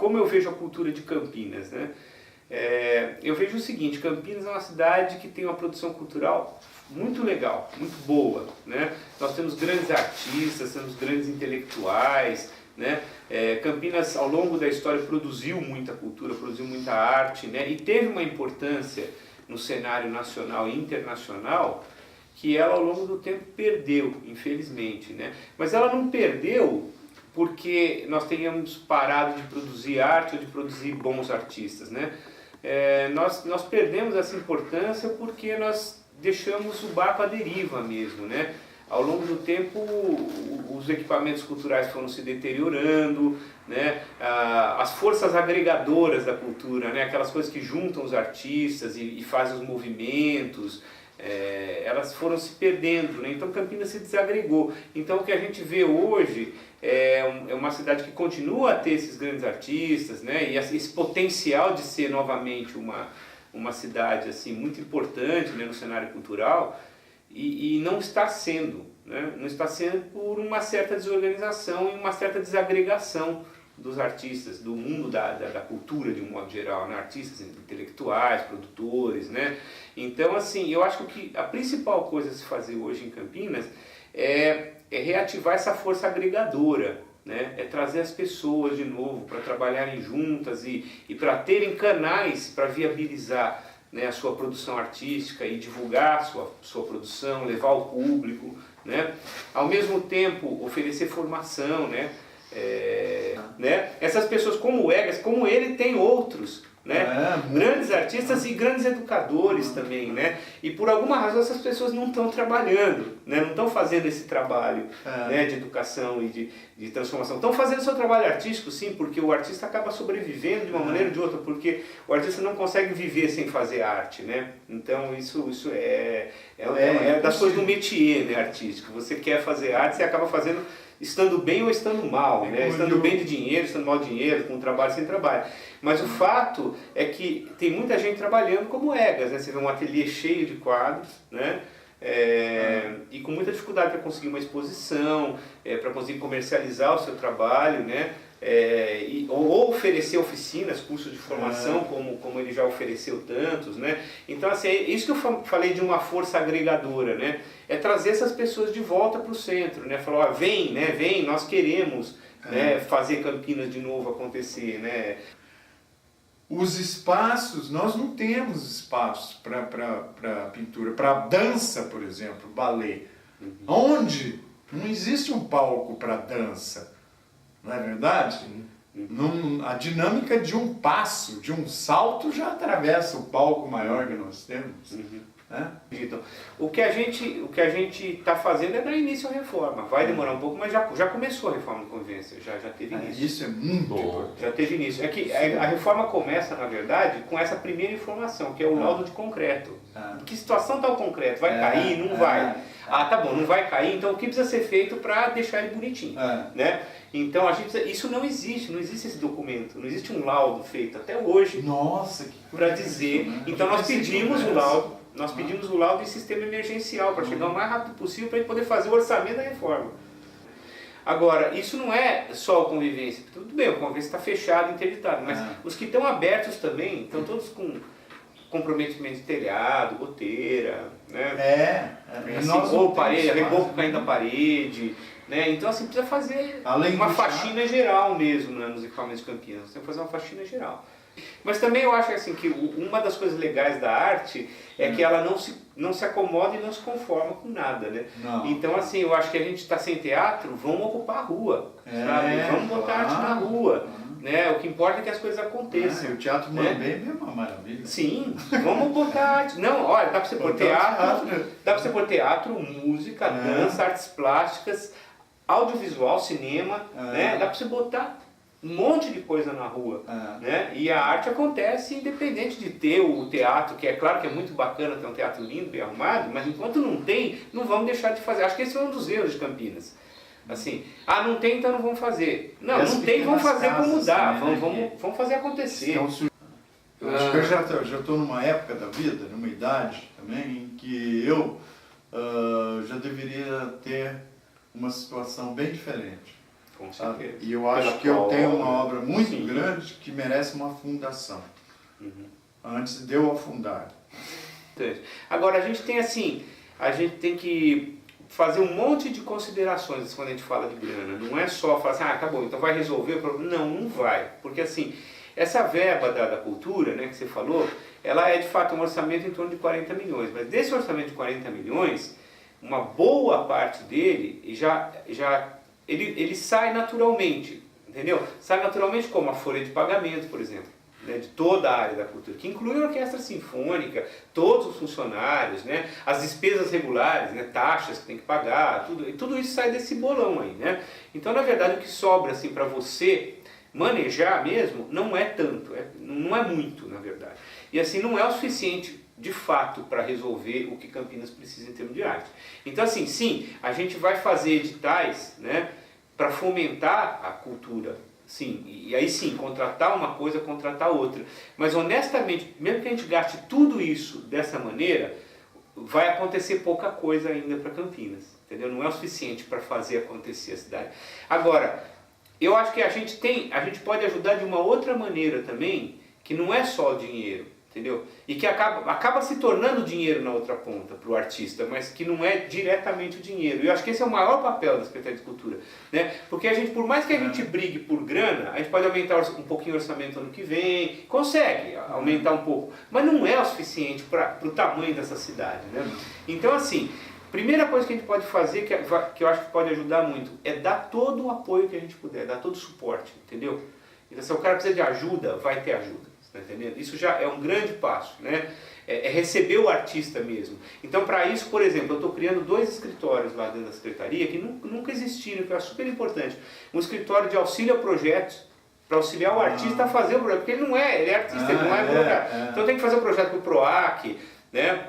como eu vejo a cultura de Campinas, né? Eu vejo o seguinte, Campinas é uma cidade que tem uma produção cultural muito legal, muito boa, né? Nós temos grandes artistas, temos grandes intelectuais, né? Campinas, ao longo da história, produziu muita cultura, produziu muita arte, né? E teve uma importância no cenário nacional e internacional que ela, ao longo do tempo, perdeu, infelizmente, né? Mas ela não perdeu porque nós tenhamos parado de produzir arte ou de produzir bons artistas, né? Nós perdemos essa importância porque nós deixamos o barco à deriva mesmo, né? Ao longo do tempo, os equipamentos culturais foram se deteriorando, né? As forças agregadoras da cultura, né? Aquelas coisas que juntam os artistas e fazem os movimentos, elas foram se perdendo, né? Então Campinas se desagregou. Então o que a gente vê hoje é uma cidade que continua a ter esses grandes artistas, né? E esse potencial de ser novamente uma cidade assim, muito importante, né, no cenário cultural, e não está sendo, né? Não está sendo por uma certa desorganização e uma certa desagregação dos artistas, do mundo da cultura de um modo geral, né? Artistas intelectuais, produtores, né? Então, assim, eu acho que a principal coisa a se fazer hoje em Campinas é reativar essa força agregadora, né? É trazer as pessoas de novo para trabalharem juntas e para terem canais para viabilizar, né, a sua produção artística e divulgar a sua produção, levar ao público, né? Ao mesmo tempo oferecer formação, né? Essas pessoas como o Egas, como ele, tem outros, né? Grandes artistas e grandes educadores também, né? E por alguma razão essas pessoas não estão trabalhando, né? Não estão fazendo esse trabalho, né, de educação e de transformação. Estão fazendo seu trabalho artístico, sim, porque o artista acaba sobrevivendo de uma maneira ou de outra, porque o artista não consegue viver sem fazer arte, né? Então isso é das coisas do métier, né, artístico. Você quer fazer arte, você acaba fazendo estando bem ou estando mal, né? Estando bem de dinheiro, estando mal de dinheiro, com trabalho, sem trabalho. Mas o fato é que tem muita gente trabalhando como Egas, né? Você vê um ateliê cheio de quadros, né? E com muita dificuldade para conseguir uma exposição, para conseguir comercializar o seu trabalho, né? Ou oferecer oficinas, cursos de formação, como ele já ofereceu tantos, né? Então, assim, é isso que eu falei de uma força agregadora, né? É trazer essas pessoas de volta para o centro, né? Falar, vem, né? Vem, nós queremos, né, fazer Campinas de novo acontecer, né? Os espaços, nós não temos espaços para pintura, para dança, por exemplo, balé. Onde não existe um palco para dança, não é verdade? A dinâmica de um passo, de um salto já atravessa o palco maior que nós temos. Então, o que a gente está fazendo é dar início à reforma. Vai demorar um pouco, mas já começou a reforma da convivência, já teve início. Isso é muito bom. Já teve início. É que a reforma começa, na verdade, com essa primeira informação, que é o laudo de concreto. Em que situação está o concreto? Vai cair? Não vai? Tá bom, não vai cair, então o que precisa ser feito para deixar ele bonitinho? Né? Então isso não existe esse documento, não existe um laudo feito até hoje para dizer. Então nós pedimos o laudo. Nós pedimos o laudo em sistema emergencial para chegar o mais rápido possível para a gente poder fazer o orçamento da reforma. Agora, isso não é só a convivência. Tudo bem, a convivência está fechada, interditado, mas os que estão abertos também estão todos com comprometimento de telhado, goteira, né? Assim, ou parede, reboco caindo da parede, né? Então assim, precisa fazer uma faxina geral mesmo, né, nos equipamentos de Campinas. Você tem que fazer uma faxina geral. Mas também eu acho assim, que uma das coisas legais da arte é que ela não se acomoda e não se conforma com nada, né? Então assim, eu acho que a gente está sem teatro, vamos ocupar a rua, sabe? Vamos botar arte na rua, né? O que importa é que as coisas aconteçam. O teatro Mambembe é uma maravilha. Sim, vamos botar arte. Não, olha, dá para você pôr teatro, dá para você pôr teatro, música, dança, artes plásticas, audiovisual, cinema, né? Dá para você botar um monte de coisa na rua, né? E a arte acontece independente de ter o teatro, que é claro que é muito bacana ter um teatro lindo, bem arrumado, mas enquanto não tem, não vamos deixar de fazer. Acho que esse é um dos erros de Campinas. Assim, não tem, então não vamos fazer. Não tem, vamos fazer como dá, vamos fazer acontecer. Eu acho que eu já estou numa época da vida, numa idade também, em que eu já deveria ter uma situação bem diferente. Com sabe? certeza. E eu acho Pela que eu qual tenho obra. uma obra muito Sim. grande que merece uma fundação, Uhum. antes de eu afundar. Agora, a gente tem assim, a gente tem que fazer um monte de considerações quando a gente fala de grana. Não é só falar assim, ah, tá bom, então vai resolver o problema. Não, não vai. Porque assim, essa verba da cultura, né, que você falou, ela é de fato um orçamento em torno de 40 milhões. Mas desse orçamento de 40 milhões, uma boa parte dele ele sai naturalmente, entendeu? Sai naturalmente como a folha de pagamento, por exemplo, né, de toda a área da cultura, que inclui a orquestra sinfônica, todos os funcionários, né, as despesas regulares, né, taxas que tem que pagar, tudo isso sai desse bolão aí, né? Então, na verdade, o que sobra assim para você manejar mesmo não é tanto, não é muito, na verdade. E assim, não é o suficiente de fato para resolver o que Campinas precisa em termos de arte. Então assim, sim, a gente vai fazer editais, né, para fomentar a cultura, sim, e aí sim, contratar uma coisa, contratar outra. Mas honestamente, mesmo que a gente gaste tudo isso dessa maneira, vai acontecer pouca coisa ainda para Campinas, entendeu? Não é o suficiente para fazer acontecer a cidade. Agora, eu acho que a gente pode ajudar de uma outra maneira também, que não é só o dinheiro, entendeu? E que acaba se tornando dinheiro na outra ponta para o artista, mas que não é diretamente o dinheiro. E eu acho que esse é o maior papel da Secretaria de Cultura, né? Porque por mais que a gente brigue por grana, a gente pode aumentar um pouquinho o orçamento ano que vem, consegue aumentar um pouco, mas não é o suficiente para o tamanho dessa cidade, né? Então assim, primeira coisa que a gente pode fazer, que eu acho que pode ajudar muito, é dar todo o apoio que a gente puder, dar todo o suporte, entendeu? Então se o cara precisa de ajuda, vai ter ajuda. Tá entendendo? Isso já é um grande passo, né? É receber o artista mesmo. Então, para isso, por exemplo, eu estou criando 2 escritórios lá dentro da Secretaria que nunca existiram, que é super importante. Um escritório de auxílio a projetos, para auxiliar o artista a fazer o projeto, porque ele é artista, ele não é burocrata. Então tem que fazer o projeto para o PROAC, né?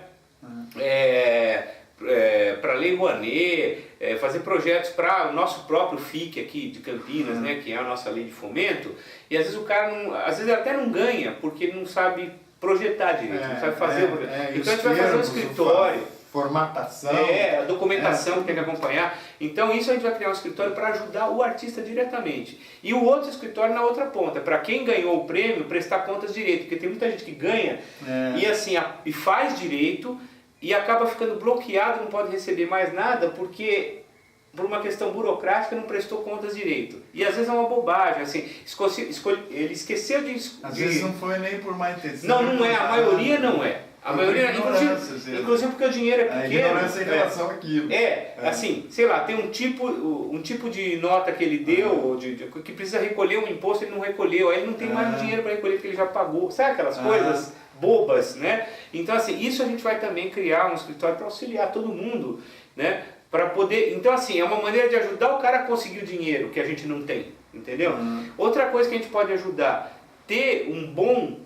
Para a Lei Rouanet, fazer projetos para o nosso próprio FIC aqui de Campinas, né, que é a nossa lei de fomento, e às vezes o cara às vezes até não ganha, porque ele não sabe projetar direito, não sabe fazer o projeto. Então a gente vai fazer um escritório, formatação, a documentação que tem que acompanhar. Então isso a gente vai criar um escritório para ajudar o artista diretamente. E o outro escritório na outra ponta, para quem ganhou o prêmio, prestar contas direito, porque tem muita gente que ganha e assim, e faz direito, e acaba ficando bloqueado, não pode receber mais nada, porque por uma questão burocrática não prestou contas direito. E às vezes é uma bobagem, assim, ele esqueceu de... Às vezes não foi nem por má intenção. Não é, a maioria não é. A maioria, inclusive porque o dinheiro é pequeno. A ignorância em relação àquilo. Assim, sei lá, tem um tipo de nota que ele deu, que precisa recolher um imposto, ele não recolheu, aí ele não tem mais dinheiro para recolher porque ele já pagou. Sabe aquelas coisas bobas, né? Então assim, isso a gente vai também criar um escritório para auxiliar todo mundo, né? Para poder, então assim, é uma maneira de ajudar o cara a conseguir o dinheiro que a gente não tem, entendeu? Outra coisa que a gente pode ajudar, ter um bom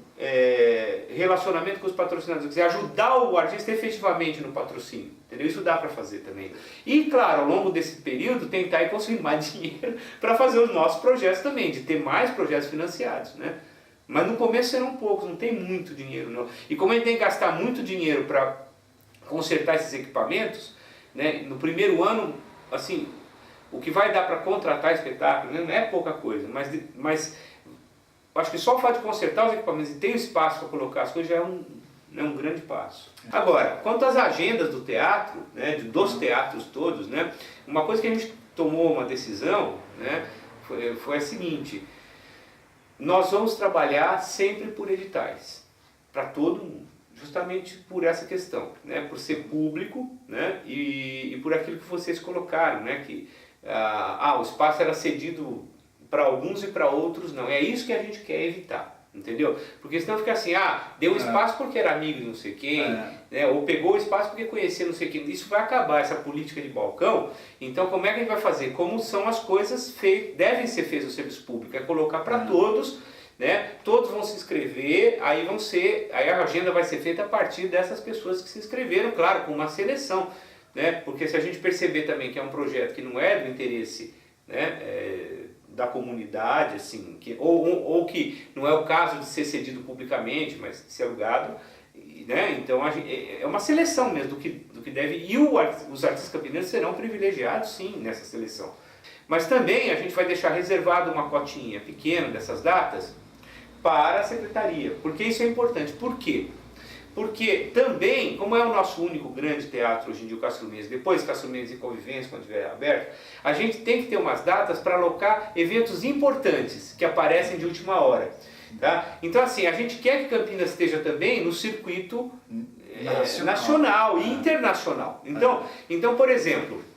relacionamento com os patrocinadores, quer dizer, ajudar o artista efetivamente no patrocínio, entendeu? Isso dá para fazer também. E claro, ao longo desse período, tentar ir conseguindo mais dinheiro para fazer os nossos projetos também, de ter mais projetos financiados, né? Mas no começo serão poucos, não tem muito dinheiro não. E como a gente tem que gastar muito dinheiro para consertar esses equipamentos, né, no primeiro ano, assim, o que vai dar para contratar espetáculo, né, não é pouca coisa, mas acho que só o fato de consertar os equipamentos e ter o espaço para colocar as coisas já é um grande passo. Agora, quanto às agendas do teatro, né, dos teatros todos, né, uma coisa que a gente tomou uma decisão, né, foi a seguinte: nós vamos trabalhar sempre por editais, para todo mundo, justamente por essa questão, né? Por ser público, né? E por aquilo que vocês colocaram, né? Que o espaço era cedido para alguns e para outros não. É isso que a gente quer evitar, entendeu? Porque senão fica assim, deu espaço porque era amigo de não sei quem, né? Ou pegou o espaço porque conhecia não sei quem. Isso vai acabar, essa política de balcão. Então como é que a gente vai fazer? Como são as coisas devem ser feitas no serviço público? É colocar para todos, né? Todos vão se inscrever, aí a agenda vai ser feita a partir dessas pessoas que se inscreveram, claro, com uma seleção, né? Porque se a gente perceber também que é um projeto que não é do interesse, né, da comunidade, assim, ou que não é o caso de ser cedido publicamente, mas ser alugado, né? Então é uma seleção mesmo do que deve, e os artistas campinenses serão privilegiados sim nessa seleção. Mas também a gente vai deixar reservado uma cotinha pequena dessas datas para a secretaria, porque isso é importante. Por quê? Porque também, como é o nosso único grande teatro hoje em dia, o Castro Mendes, depois Castro Mendes e Convivência, quando estiver aberto, a gente tem que ter umas datas para alocar eventos importantes que aparecem de última hora. Tá? Então assim, a gente quer que Campinas esteja também no circuito nacional e internacional. Então, por exemplo,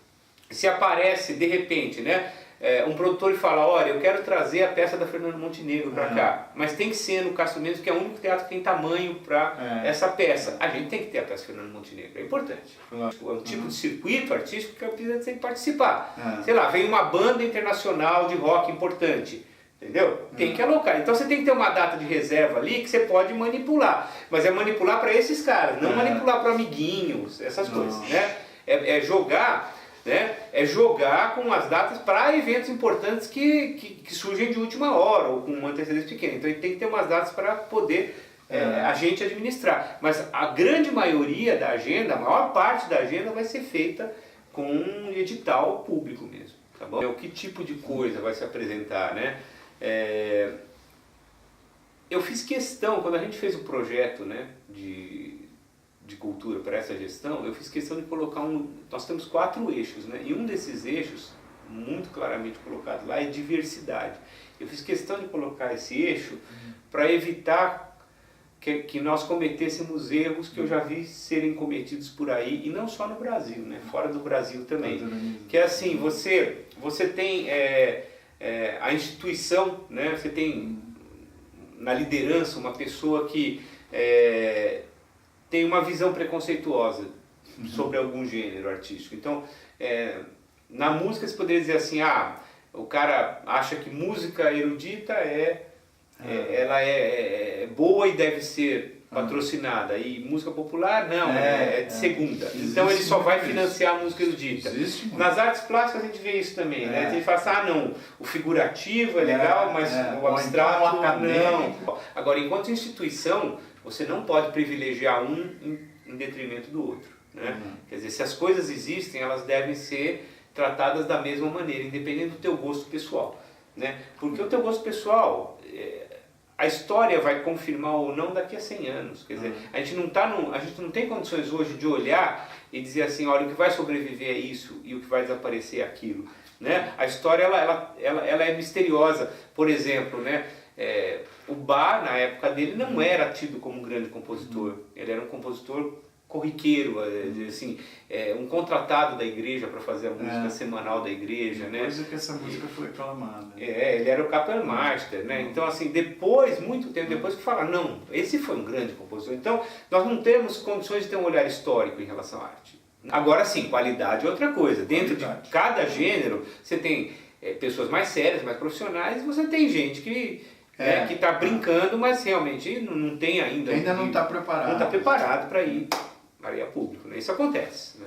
se aparece de repente, né, um produtor e fala, olha, eu quero trazer a peça da Fernanda Montenegro para cá, mas tem que ser no Castro Mendes, que é o único teatro que tem tamanho para essa peça. A gente tem que ter a peça da Fernanda Montenegro, é importante. É um tipo de circuito artístico que a Campinas tem que participar. Sei lá, vem uma banda internacional de rock importante. Entendeu? Tem que alocar. Então você tem que ter uma data de reserva ali que você pode manipular. Mas é manipular para esses caras, não manipular para amiguinhos, essas coisas. Né? É jogar, né? É jogar com as datas para eventos importantes que surgem de última hora ou com uma antecedência pequena. Então tem que ter umas datas para poder a gente administrar. Mas a grande maioria da agenda, a maior parte da agenda vai ser feita com um edital público mesmo. Tá bom? Que tipo de coisa vai se apresentar, né? Eu fiz questão, quando a gente fez o projeto, né, de cultura para essa gestão, eu fiz questão de colocar nós temos 4 eixos, né, e um desses eixos, muito claramente colocado lá, é diversidade. Eu fiz questão de colocar esse eixo para evitar que nós cometêssemos erros que eu já vi serem cometidos por aí, e não só no Brasil, né, fora do Brasil também. Que é assim, você tem... a instituição, né? Você tem na liderança uma pessoa que tem uma visão preconceituosa sobre algum gênero artístico. Então, na música você poderia dizer assim, o cara acha que música erudita ela é boa e deve ser patrocinada, e música popular não, é de segunda. Então ele só vai financiar a música erudita. Nas artes plásticas a gente vê isso também, né? A gente fala assim, não, o figurativo é legal, mas o abstrato não. Agora, enquanto instituição, você não pode privilegiar um em detrimento do outro, né? Quer dizer, se as coisas existem, elas devem ser tratadas da mesma maneira, independente do teu gosto pessoal, né? Porque o teu gosto pessoal... a história vai confirmar ou não daqui a 100 anos. Quer dizer, a gente não tem condições hoje de olhar e dizer assim, olha, o que vai sobreviver é isso e o que vai desaparecer é aquilo. Né? A história ela é misteriosa. Por exemplo, né, o Bach, na época dele, não era tido como um grande compositor. Ele era um compositor corriqueiro, assim, um contratado da igreja para fazer a música semanal da igreja, né? Depois que essa música foi aclamada. Ele era o Kapellmeister, né? Então, assim, muito tempo depois que fala, não, esse foi um grande compositor. Então, nós não temos condições de ter um olhar histórico em relação à arte. Agora sim, qualidade é outra coisa. Dentro de cada gênero, você tem pessoas mais sérias, mais profissionais, e você tem gente que está brincando, mas realmente não tem ainda... Ainda não está preparado. Não está preparado para ir a público, né? Isso acontece, né?